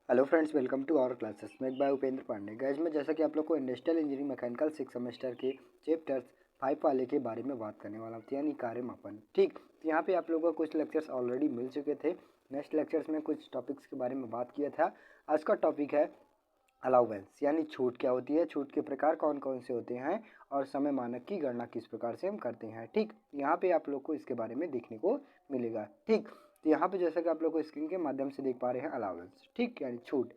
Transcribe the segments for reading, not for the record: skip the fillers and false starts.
Hello friends, welcome to our classes make by Upendra Pandey. Guys, में जैसा कि आप लोग को इंडस्ट्रियल इंजीनियरिंग मैकेनिकल 6 सेमेस्टर के चैप्टर्स 5 वाले के बारे में बात करने वाला हूँ, यानी कार्य मापन। ठीक, तो यहाँ पे आप लोगों को कुछ लेक्चर्स ऑलरेडी मिल चुके थे। नेक्स्ट लेक्चर्स में कुछ टॉपिक्स के बारे में बात किया था। आज का टॉपिक है अलाउवेंस, यानी छूट क्या होती है, छूट के प्रकार कौन कौन से होते हैं और समय मानक की गणना किस प्रकार से हम करते हैं। ठीक, यहाँ पे आप लोग को इसके बारे में देखने को मिलेगा। ठीक, तो यहाँ पे जैसा कि आप लोग को स्क्रीन के माध्यम से देख पा रहे हैं अलाउवेंस, ठीक, यानी छूट।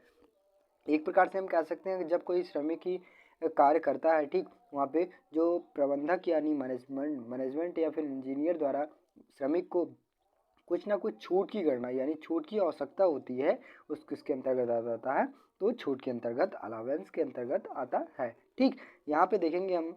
एक प्रकार से हम कह सकते हैं कि जब कोई श्रमिक ही कार्य करता है, ठीक, वहाँ पे जो प्रबंधक यानी मैनेजमेंट या फिर इंजीनियर द्वारा श्रमिक को कुछ ना कुछ छूट की गणना यानी छूट की आवश्यकता होती है, उस किसके अंतर्गत आ जाता है, तो छूट के अंतर्गत, अलावेंस के अंतर्गत आता है। ठीक, यहाँ पे देखेंगे हम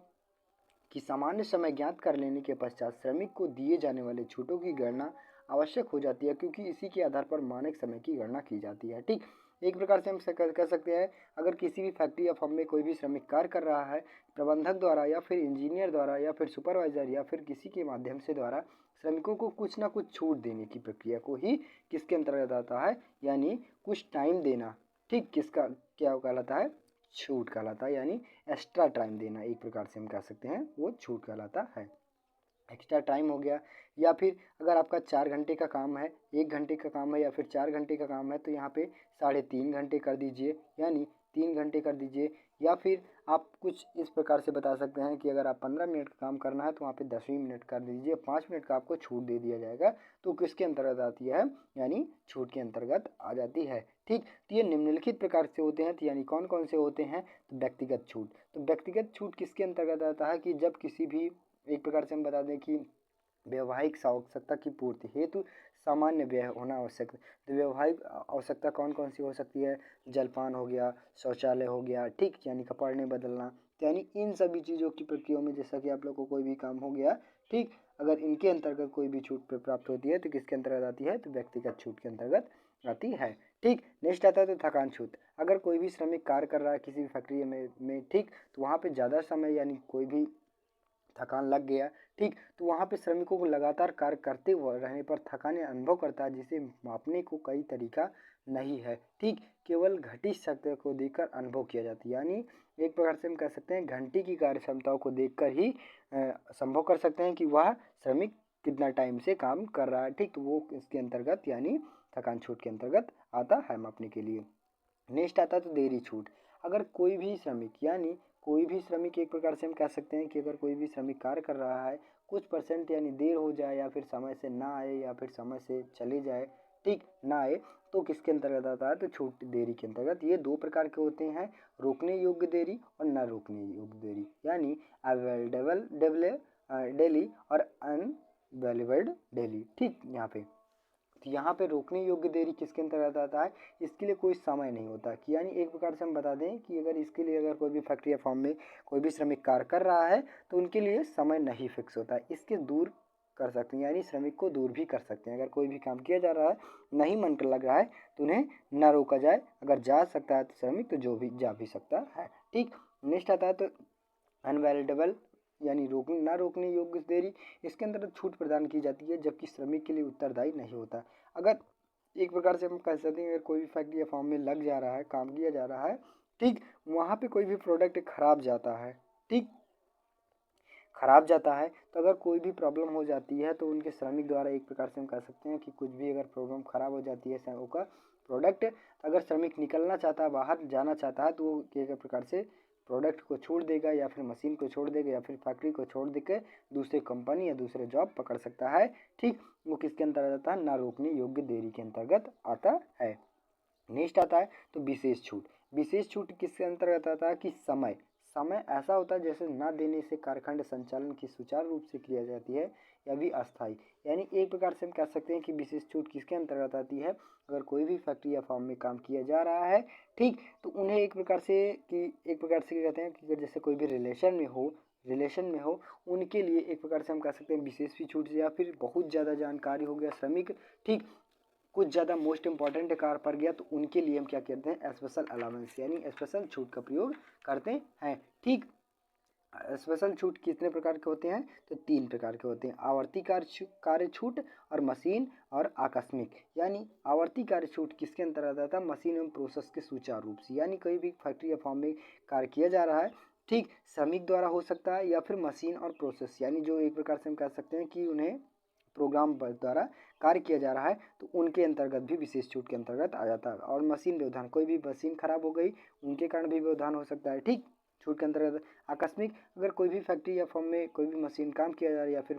कि सामान्य समय ज्ञात कर लेने के पश्चात श्रमिक को दिए जाने वाले छूटों की गणना आवश्यक हो जाती है, क्योंकि इसी के आधार पर मानक समय की गणना की जाती है। ठीक, एक प्रकार से हम कह सकते हैं, अगर किसी भी फैक्ट्री या फर्म में कोई भी श्रमिक कार्य कर रहा है, प्रबंधक द्वारा या फिर इंजीनियर द्वारा या फिर सुपरवाइजर या फिर किसी के माध्यम से द्वारा श्रमिकों को कुछ ना कुछ छूट देने की प्रक्रिया को ही किसके अंतर्गत आता है, यानी कुछ टाइम देना। ठीक, किसका क्या कहलाता है, छूट कहलाता है, यानी एक्स्ट्रा टाइम देना। एक प्रकार से हम कह सकते हैं वो छूट कहलाता है। एक्स्ट्रा टाइम हो गया, या फिर अगर आपका 4 घंटे का काम है, 1 घंटे का काम है या फिर 4 घंटे का काम है, तो यहाँ पे 3.5 घंटे कर दीजिए, यानी 3 घंटे कर दीजिए। या फिर आप कुछ इस प्रकार से बता सकते हैं कि अगर आप 15 मिनट का काम करना है तो वहाँ पे 10 मिनट कर दीजिए, 5 मिनट का आपको छूट दे दिया जाएगा। तो किसके अंतर्गत आती है, यानी छूट के अंतर्गत आ जाती है। ठीक, तो ये निम्नलिखित प्रकार से होते हैं, तो यानी कौन कौन से होते हैं, तो व्यक्तिगत छूट। तो व्यक्तिगत छूट किसके अंतर्गत आता है, कि जब किसी भी, एक प्रकार से हम बता दें कि वैवाहिक आवश्यकता की पूर्ति हेतु सामान्य व्यय होना आवश्यक है। तो वैवाहिक आवश्यकता कौन कौन सी हो सकती है, जलपान हो गया, शौचालय हो गया, ठीक, यानी कपड़े नहीं बदलना, तो यानी इन सभी चीज़ों की प्रक्रियाओं में जैसा कि आप लोग को कोई भी काम हो गया, ठीक, अगर इनके अंतर्गत कोई भी छूट प्राप्त होती है तो किसके अंतर्गत आती है, तो व्यक्तिगत छूट के अंतर्गत आती है। ठीक, नेक्स्ट आता है तो थकान छूट। अगर कोई भी श्रमिक कार्य कर रहा है किसी भी फैक्ट्री में, ठीक, तो वहाँ पे ज़्यादा समय यानी कोई भी थकान लग गया, ठीक, तो वहाँ पे श्रमिकों को लगातार कार्य करते हुए रहने पर थकान या अनुभव करता है, जिसे मापने को कई तरीका नहीं है। ठीक, केवल घटित शक्ति को देखकर अनुभव किया जाता है, यानी एक प्रकार से हम कह सकते हैं घंटी की कार्य क्षमताओं को देखकर ही संभव कर सकते हैं कि वह श्रमिक कितना टाइम से काम कर रहा है। ठीक, तो वो इसके अंतर्गत यानी थकान छूट के अंतर्गत आता है मापने के लिए। नेक्स्ट आता है तो देरी छूट। अगर कोई भी श्रमिक यानी कोई भी श्रमिक, एक प्रकार से हम कह सकते हैं कि अगर कोई भी श्रमिक कार्य कर रहा है, कुछ परसेंट यानी देर हो जाए या फिर समय से ना आए या फिर समय से चले जाए, ठीक, ना आए, तो किसके अंतर्गत आता है, तो छूट देरी के अंतर्गत। ये दो प्रकार के होते हैं, रोकने योग्य देरी और न रोकने योग्य देरी, यानी अवेलेबल डेली और अनवेलेबल डेली। ठीक, यहाँ पे तो यहाँ पे रोकने योग्य देरी किसके अंतर्गत आता है, इसके लिए कोई समय नहीं होता, कि यानी एक प्रकार से हम बता दें कि अगर इसके लिए अगर कोई भी फैक्ट्री या फॉर्म में कोई भी श्रमिक कार्य कर रहा है तो उनके लिए समय नहीं फिक्स होता है, इसके दूर कर सकते हैं, यानी श्रमिक को दूर भी कर सकते हैं। अगर कोई भी काम किया जा रहा है, नहीं मन कर लग रहा है, तो उन्हें ना रोका जाए। अगर जा सकता है तो श्रमिक, तो जो भी जा भी सकता है। ठीक, नेक्स्ट आता है तो अनवैलिडेबल, यानी रोकने योग्य देरी। इसके अंदर छूट प्रदान की जाती है जबकि श्रमिक के लिए उत्तरदायी नहीं होता। अगर एक प्रकार से हम कह सकते हैं, अगर कोई भी फैक्ट्री या फॉर्म में लग जा रहा है, काम किया जा रहा है, ठीक, वहाँ पे कोई भी प्रोडक्ट खराब जाता है, ठीक, खराब जाता है, तो अगर कोई भी प्रॉब्लम हो जाती है तो उनके श्रमिक द्वारा, एक प्रकार से हम कह सकते हैं कि कुछ भी अगर प्रॉब्लम खराब हो जाती है का प्रोडक्ट, अगर श्रमिक निकलना चाहता है, बाहर जाना चाहता है, तो वो एक प्रकार से प्रोडक्ट को छोड़ देगा या फिर मशीन को छोड़ देगा या फिर फैक्ट्री को छोड़ देकर दूसरे कंपनी या दूसरे जॉब पकड़ सकता है। ठीक, वो किसके अंतर्गत आता है, ना रोकने योग्य देरी के अंतर्गत आता है। नेक्स्ट आता है तो विशेष छूट। विशेष छूट किसके अंतर्गत आता है, कि समय समय ऐसा होता है जैसे न देने से कारखंड संचालन की सुचारू रूप से किया जाती है, या भी अस्थायी, यानी एक प्रकार से हम कह सकते हैं कि विशेष छूट किसके अंतर्गत आती है, अगर कोई भी फैक्ट्री या फार्म में काम किया जा रहा है, ठीक, तो उन्हें एक प्रकार से क्या कहते हैं कि जैसे कोई भी रिलेशन में हो, उनके लिए एक प्रकार से हम कह सकते हैं विशेष भी छूट, या फिर बहुत ज़्यादा जानकारी हो गया श्रमिक, ठीक, कुछ ज़्यादा मोस्ट इंपॉर्टेंट कार पर गया, तो उनके लिए हम क्या कहते हैं, स्पेशल अलाउंस, यानी स्पेशल छूट का प्रयोग करते हैं। ठीक, स्पेशल छूट कितने प्रकार के होते हैं? तो 3 प्रकार के होते हैं, आवर्ती कार्य छूट और मशीन और आकस्मिक। यानी आवर्ती कार्य छूट किसके अंतर्गत आता है? मशीन एवं प्रोसेस के सुचारू रूप से, यानी कोई भी फैक्ट्री या फॉर्म में कार्य किया जा रहा है, ठीक, श्रमिक द्वारा हो सकता है या फिर मशीन और प्रोसेस, यानी जो एक प्रकार से हम कह सकते हैं कि उन्हें प्रोग्राम द्वारा कार्य किया जा रहा है, तो उनके अंतर्गत भी विशेष छूट के अंतर्गत आ जाता है। और मशीन व्यवधान, कोई भी मशीन खराब हो गई उनके कारण भी व्यवधान हो सकता है, ठीक, छूट के अंतर्गत। आकस्मिक, अगर कोई भी फैक्ट्री या फर्म में कोई भी मशीन काम किया जा रहा है या फिर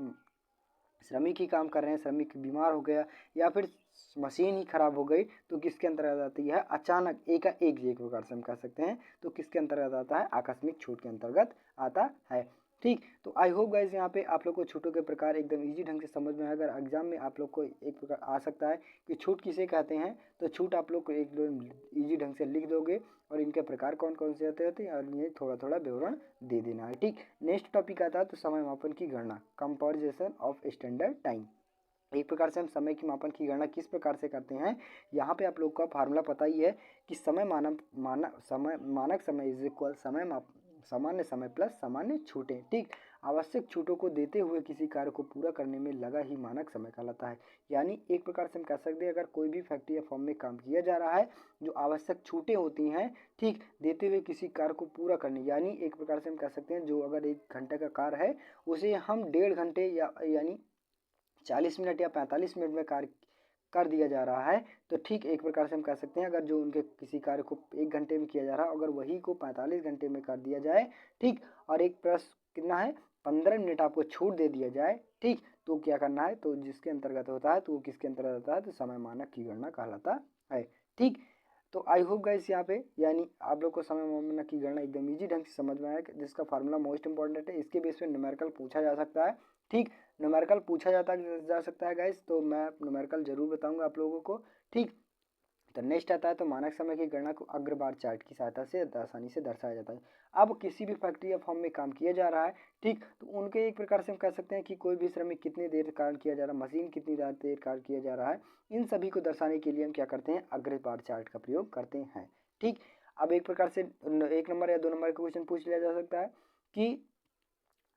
श्रमिक ही काम कर रहे हैं, श्रमिक बीमार हो गया या फिर मशीन ही खराब हो गई, तो किसके अंतर्गत आती है? अचानक एकाएक, एक प्रकार से हम कह सकते हैं, तो किसके अंतर्गत आता है? आकस्मिक छूट के अंतर्गत आता है, ठीक। तो आई होप गाइज यहाँ पे आप लोग को छूटों के प्रकार एकदम इजी ढंग से समझ में आएगा। अगर एग्जाम में आप लोग को एक प्रकार आ सकता है कि छूट किसे कहते हैं, तो छूट आप लोग को एकदम इजी ढंग से लिख दोगे और इनके प्रकार कौन कौन से होते हैं और ये थोड़ा थोड़ा विवरण दे देना है, ठीक। नेक्स्ट टॉपिक आता है तो समय मापन की गणना, कंपैरिजन ऑफ स्टैंडर्ड टाइम। एक प्रकार से हम समय की मापन की गणना किस प्रकार से करते हैं, यहाँ पे आप लोग का फार्मूला पता ही है कि मानक समय इज इक्वल सामान्य समय प्लस सामान्य छूटें, ठीक। आवश्यक छूटों को देते हुए किसी कार्य को पूरा करने में लगा ही मानक समय कहलाता है। यानी एक प्रकार से हम कह सकते हैं, अगर कोई भी फैक्ट्री या फॉर्म में काम किया जा रहा है, जो आवश्यक छूटें होती हैं, ठीक, देते हुए किसी कार्य को पूरा करने, यानी एक प्रकार से हम कह सकते हैं जो अगर 1 घंटे का कार्य है उसे हम 1.5 घंटे या यानी 40 मिनट या 45 मिनट में कार्य कर दिया जा रहा है, तो ठीक एक प्रकार से हम कह सकते हैं, अगर जो उनके किसी कार्य को 1 घंटे में किया जा रहा है, अगर वही को 45 घंटे में कर दिया जाए, ठीक, और एक प्लस कितना है 15 मिनट आपको छूट दे दिया जाए, ठीक, तो क्या करना है, तो जिसके अंतर्गत होता है तो वो किसके अंतर्गत होता है? तो समय मानक की गणना कहलाता है, ठीक। तो आई होप गाइस यहाँ पे यानी आप लोग को समय मानक की गणना एकदम इजी ढंग से समझ में आया, जिसका फार्मूला मोस्ट इंपॉर्टेंट है। इसके बेस पे न्यूमेरिकल पूछा जा सकता है, ठीक, न्यूमेरिकल पूछा जा सकता है गाइस, तो मैं न्यूमेरिकल जरूर बताऊंगा आप लोगों को, ठीक। तो नेक्स्ट आता है तो मानक समय की गणना को अग्रबार चार्ट की सहायता से आसानी से दर्शाया जाता है। अब किसी भी फैक्ट्री या फॉर्म में काम किया जा रहा है, ठीक, तो उनके एक प्रकार से हम कह सकते हैं कि कोई भी श्रमिक कितनी देर कार्य किया जा रहा है, मशीन कितनी देर कार्य किया जा रहा है, इन सभी को दर्शाने के लिए हम क्या करते हैं? अग्रबार चार्ट का प्रयोग करते हैं, ठीक। अब एक प्रकार से 1 नंबर या 2 नंबर का क्वेश्चन पूछ लिया जा सकता है कि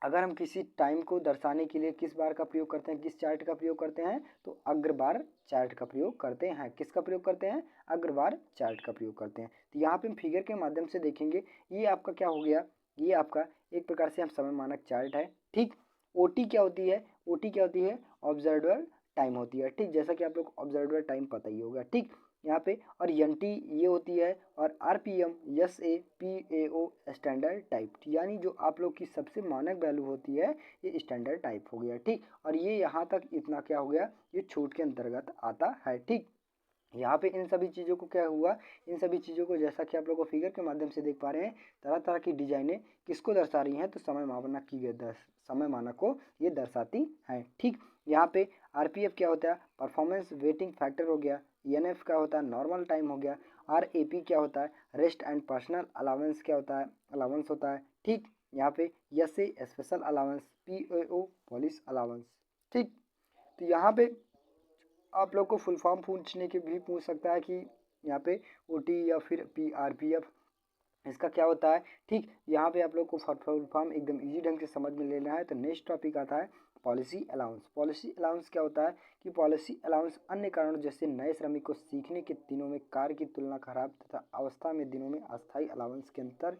अगर हम किसी टाइम को दर्शाने के लिए किस बार का प्रयोग करते हैं, किस चार्ट का प्रयोग करते हैं? तो अग्रबार चार्ट का प्रयोग करते हैं। किसका प्रयोग करते हैं? अग्रबार चार्ट का प्रयोग करते हैं। तो यहाँ पे हम फिगर के माध्यम से देखेंगे, ये आपका क्या हो गया, ये आपका एक प्रकार से हम समय मानक चार्ट है, ठीक। ओटी क्या होती है? ओटी क्या होती है? ऑब्जर्वर टाइम होती है, ठीक, जैसा कि आप लोग ऑब्जर्वर टाइम पता ही होगा, ठीक, यहाँ पे। और एनटी ये होती है, और RPM SA PAO standard type, यानी जो आप लोग की सबसे मानक वैल्यू होती है ये स्टैंडर्ड टाइप हो गया, ठीक। और ये यहाँ तक इतना क्या हो गया, ये छूट के अंतर्गत आता है, ठीक। यहाँ पे इन सभी चीज़ों को क्या हुआ, इन सभी चीज़ों को जैसा कि आप लोग को फिगर के माध्यम से देख पा रहे हैं, तरह तरह की डिजाइनें किसको दर्शा रही हैं? तो समय मानक को ये दर्शाती हैं, ठीक। यहाँ पे आरपीएफ क्या होता है? परफॉर्मेंस वेटिंग फैक्टर हो गया। ईएनएफ क्या होता है? नॉर्मल टाइम हो गया। आरएपी क्या होता है? रेस्ट एंड पर्सनल अलाउंस क्या होता है? अलाउंस होता है, ठीक। यहाँ पे SA special allowance, PAO police allowance, ठीक। तो यहाँ पे आप लोग को फुल फॉर्म पूछने के भी पूछ सकता है कि यहाँ पे ओटी या फिर पीआरपीएफ इसका क्या होता है, ठीक। यहाँ पे आप लोग को फुल फॉर्म एकदम इजी ढंग से समझ में लेना है। तो नेक्स्ट टॉपिक आता है पॉलिसी अलाउंस। पॉलिसी अलाउंस क्या होता है कि पॉलिसी अलाउंस अन्य कारणों जैसे नए श्रमिक को सीखने के दिनों में कार्य की तुलना खराब तथा अवस्था में दिनों में अस्थायी अलाउंस के अंतर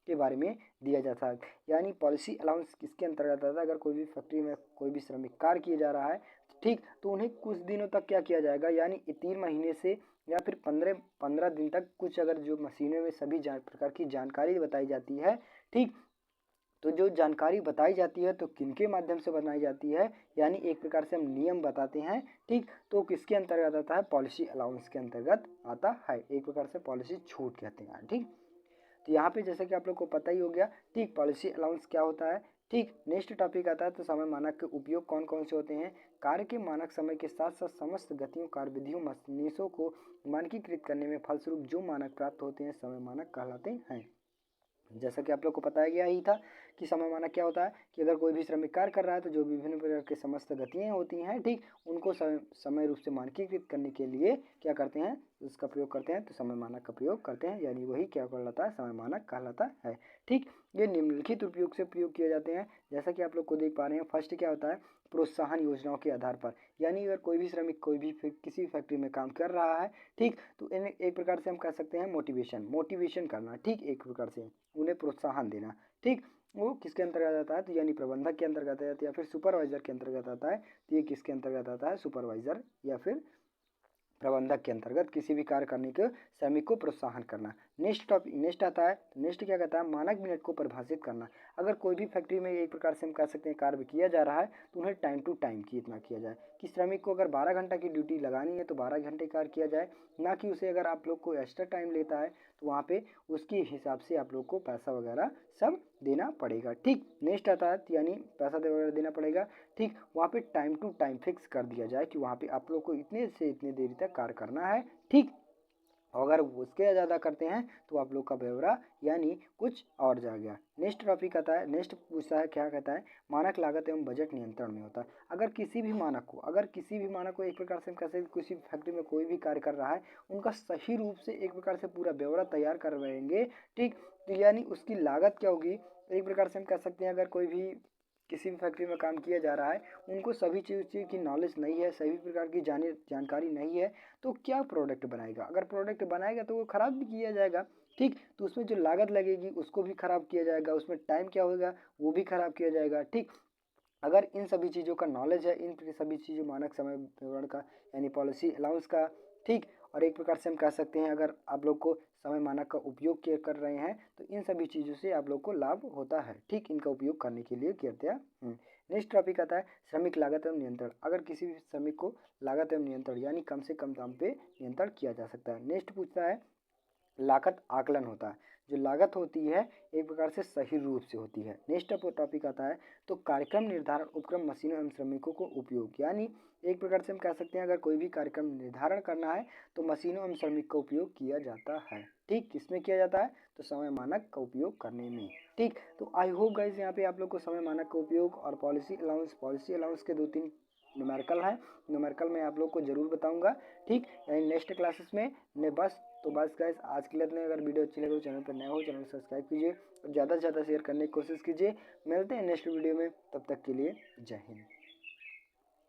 के बारे में दिया जाता है। यानी पॉलिसी अलाउंस किसके अंतर्गत आता है? अगर कोई भी फैक्ट्री में कोई भी श्रमिक कार्य किया जा रहा है, ठीक, तो उन्हें कुछ दिनों तक क्या किया जाएगा, यानी 3 महीने से या फिर 15 दिन तक कुछ अगर जो मशीनों में सभी प्रकार की जानकारी बताई जाती है, ठीक, तो जो जानकारी बताई जाती है तो किनके माध्यम से बनाई जाती है, यानी एक प्रकार से हम नियम बताते हैं, ठीक, तो किसके अंतर्गत आता है? पॉलिसी अलाउंस के अंतर्गत आता है, एक प्रकार से पॉलिसी छूट कहते हैं, ठीक। तो यहाँ पे जैसे कि आप लोग को पता ही हो गया, ठीक, पॉलिसी अलाउंस क्या होता है, ठीक। नेक्स्ट टॉपिक आता है तो समय मानक के उपयोग कौन कौन से होते हैं? कार्य के मानक समय के साथ साथ समस्त गतियों कार्यविधियों मशीनों को मानकीकृत करने में फलस्वरूप जो मानक प्राप्त होते हैं समय मानक कहलाते हैं। जैसा कि आप लोग को पता गया ही था कि समय मानक क्या होता है कि अगर कोई भी श्रमिक कार्य कर रहा है तो जो विभिन्न प्रकार के समस्त गतियाँ होती हैं, ठीक, उनको समय रूप से मानकीकृत करने के लिए क्या करते हैं, उसका प्रयोग करते हैं, तो समय मानक का प्रयोग करते हैं, यानी वही क्या कहलाता है, समय मानक कहलाता है। ठीक, ये निम्नलिखित उपयोग से प्रयोग किए जाते हैं। जैसा कि आप लोग को देख पा रहे हैं, फर्स्ट क्या होता है, प्रोत्साहन योजनाओं के आधार पर, यानी अगर कोई भी श्रमिक कोई भी किसी फैक्ट्री में काम कर रहा है, ठीक, तो इन्हें एक प्रकार से हम कह सकते हैं मोटिवेशन करना, ठीक, एक प्रकार से उन्हें प्रोत्साहन देना, ठीक, वो किसके अंतर्गत आता है, तो यानी प्रबंधक के अंतर्गत आता है या फिर सुपरवाइजर के अंतर्गत आता है। तो ये किसके अंतर्गत आता है, सुपरवाइजर या फिर प्रबंधक के अंतर्गत किसी भी कार्य करने के श्रमिक को प्रोत्साहन करना। नेक्स्ट आता है, नेक्स्ट क्या कहता है, मानक मिनट को परिभाषित करना। अगर कोई भी फैक्ट्री में एक प्रकार से हम कह सकते हैं कार्य किया जा रहा है तो उन्हें टाइम टू टाइम की इतना किया जाए कि श्रमिक को अगर 12 घंटा की ड्यूटी लगानी है तो 12 घंटे कार्य किया जाए, ना कि उसे अगर आप लोग को एक्स्ट्रा टाइम लेता है तो वहाँ पे उसके हिसाब से आप लोग को पैसा वगैरह सब देना पड़ेगा। ठीक, नेक्स्ट आता है यानी पैसा वगैरह देना पड़ेगा। ठीक, वहाँ पे टाइम टू टाइम फिक्स कर दिया जाए कि वहाँ पे आप लोग को इतने से इतने देरी तक कार्य करना है। ठीक, अगर उसके ज़्यादा करते हैं तो आप लोग का ब्यौरा यानी कुछ और जा गया। नेक्स्ट टॉपिक आता है, नेक्स्ट पूछता है, क्या कहता है, मानक लागत एवं बजट नियंत्रण में होता है। अगर किसी भी मानक को एक प्रकार से हम कैसे किसी फैक्ट्री में कोई भी कार्य कर रहा है उनका सही रूप से एक प्रकार से पूरा ब्यौरा तैयार करवाएंगे, ठीक, तो यानी उसकी लागत क्या होगी, एक प्रकार से हम कह सकते हैं अगर कोई भी किसी भी फैक्ट्री में काम किया जा रहा है उनको सभी चीज़ की नॉलेज नहीं है, सभी प्रकार की जानकारी नहीं है, तो क्या प्रोडक्ट बनाएगा, अगर प्रोडक्ट बनाएगा तो वो ख़राब भी किया जाएगा। ठीक, तो उसमें जो लागत लगेगी उसको भी ख़राब किया जाएगा, उसमें टाइम क्या होगा वो भी ख़राब किया जाएगा। ठीक, अगर इन सभी चीज़ों का नॉलेज है, इन सभी चीज़ों मानक समय विवरण का यानी पॉलिसी अलाउंस का, ठीक, और एक प्रकार से हम कह सकते हैं अगर आप लोग को समय मानक का उपयोग कर रहे हैं तो इन सभी चीज़ों से आप लोग को लाभ होता है। ठीक, इनका उपयोग करने के लिए कृपया। नेक्स्ट टॉपिक आता है श्रमिक लागत एवं नियंत्रण। अगर किसी भी श्रमिक को लागत एवं नियंत्रण यानी कम से कम दाम पे नियंत्रण किया जा सकता है। नेक्स्ट पूछता है लागत आकलन होता है, जो लागत होती है एक प्रकार से सही रूप से होती है। नेक्स्ट टॉपिक आता है तो कार्यक्रम निर्धारण उपक्रम मशीनों एवं श्रमिकों को उपयोग, यानी एक प्रकार से हम कह सकते हैं अगर कोई भी कार्यक्रम निर्धारण करना है तो मशीनों एवं श्रमिक का उपयोग किया जाता है। ठीक, किसमें किया जाता है, तो समय मानक का उपयोग करने में। ठीक, तो आई होप गाइस यहाँ पे आप लोग को समय मानक का उपयोग और पॉलिसी अलाउंस के 2-3 न्यूमेरिकल है, न्यूमेरिकल मैं आप लोग को जरूर बताऊंगा। ठीक, यानी नेक्स्ट क्लासेस में बस गाइस आज के लिए इतने। अगर वीडियो अच्छी लगे तो चैनल पर नए हो चैनल सब्सक्राइब कीजिए और ज़्यादा से ज़्यादा शेयर करने की कोशिश कीजिए। मिलते हैं नेक्स्ट वीडियो में, तब तक के लिए जय हिंद।